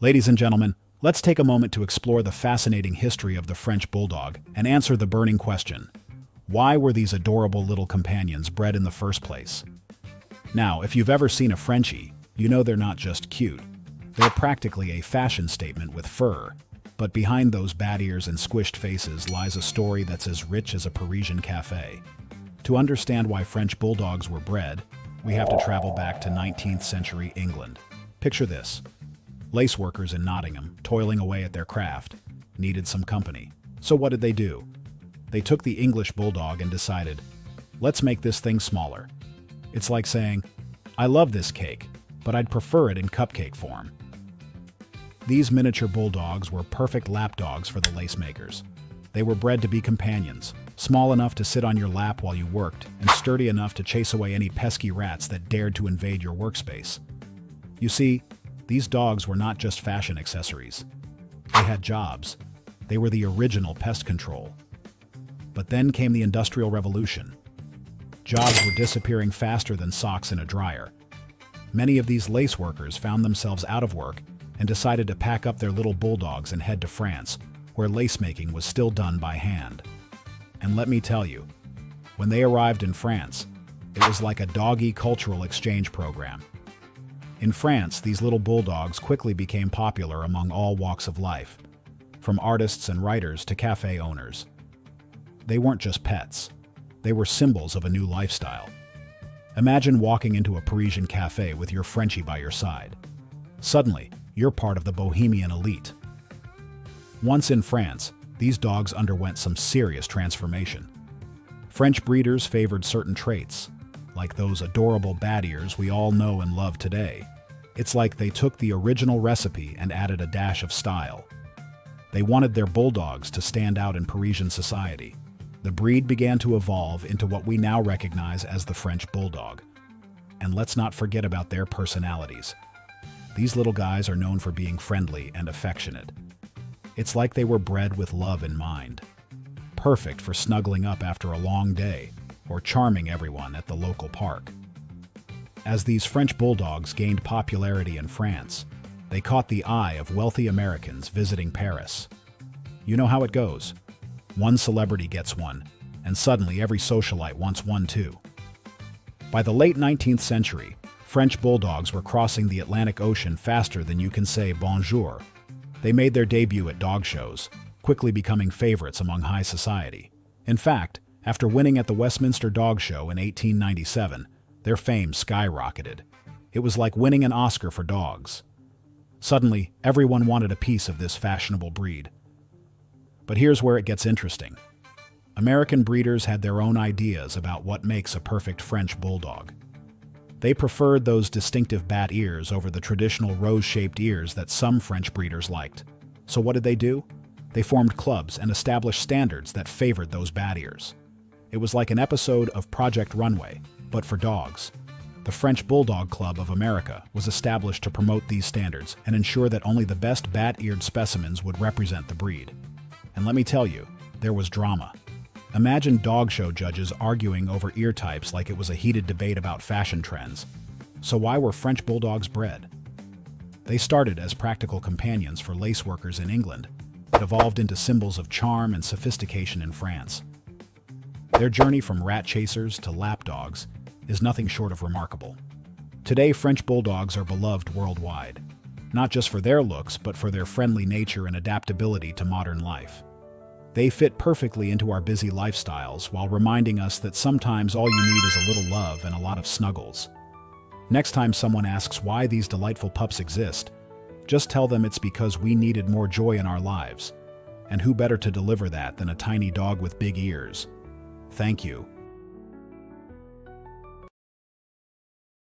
Ladies and gentlemen, let's take a moment to explore the fascinating history of the French Bulldog and answer the burning question: why were these adorable little companions bred in the first place? Now, if you've ever seen a Frenchie, you know they're not just cute. They're practically a fashion statement with fur. But behind those bat ears and squished faces lies a story that's as rich as a Parisian cafe. To understand why French Bulldogs were bred, we have to travel back to 19th century England. Picture this. Lace workers in Nottingham, toiling away at their craft, needed some company. So what did they do? They took the English Bulldog and decided, let's make this thing smaller. It's like saying, I love this cake, but I'd prefer it in cupcake form. These miniature bulldogs were perfect lap dogs for the lace makers. They were bred to be companions, small enough to sit on your lap while you worked, and sturdy enough to chase away any pesky rats that dared to invade your workspace. You see, these dogs were not just fashion accessories. They had jobs. They were the original pest control. But then came the Industrial Revolution. Jobs were disappearing faster than socks in a dryer. Many of these lace workers found themselves out of work and decided to pack up their little bulldogs and head to France, where lace making was still done by hand. And let me tell you, when they arrived in France, it was like a doggy cultural exchange program. In France, these little bulldogs quickly became popular among all walks of life, from artists and writers to cafe owners. They weren't just pets, they were symbols of a new lifestyle. Imagine walking into a Parisian cafe with your Frenchie by your side. Suddenly, you're part of the bohemian elite. Once in France, these dogs underwent some serious transformation. French breeders favored certain traits, like those adorable bat ears we all know and love today. It's like they took the original recipe and added a dash of style. They wanted their bulldogs to stand out in Parisian society. The breed began to evolve into what we now recognize as the French Bulldog. And let's not forget about their personalities. These little guys are known for being friendly and affectionate. It's like they were bred with love in mind. Perfect for snuggling up after a long day or charming everyone at the local park. As these French Bulldogs gained popularity in France, they caught the eye of wealthy Americans visiting Paris. You know how it goes. One celebrity gets one, and suddenly every socialite wants one too. By the late 19th century, French Bulldogs were crossing the Atlantic Ocean faster than you can say bonjour. They made their debut at dog shows, quickly becoming favorites among high society. In fact, after winning at the Westminster Dog Show in 1897, their fame skyrocketed. It was like winning an Oscar for dogs. Suddenly, everyone wanted a piece of this fashionable breed. But here's where it gets interesting. American breeders had their own ideas about what makes a perfect French Bulldog. They preferred those distinctive bat ears over the traditional rose-shaped ears that some French breeders liked. So what did they do? They formed clubs and established standards that favored those bat ears. It was like an episode of Project Runway, but for dogs. The French Bulldog Club of America was established to promote these standards and ensure that only the best bat-eared specimens would represent the breed. And let me tell you, there was drama. Imagine dog show judges arguing over ear types like it was a heated debate about fashion trends. So why were French Bulldogs bred? They started as practical companions for lace workers in England, but evolved into symbols of charm and sophistication in France. Their journey from rat chasers to lap dogs is nothing short of remarkable. Today, French Bulldogs are beloved worldwide, not just for their looks, but for their friendly nature and adaptability to modern life. They fit perfectly into our busy lifestyles while reminding us that sometimes all you need is a little love and a lot of snuggles. Next time someone asks why these delightful pups exist, just tell them it's because we needed more joy in our lives. And who better to deliver that than a tiny dog with big ears? Thank you.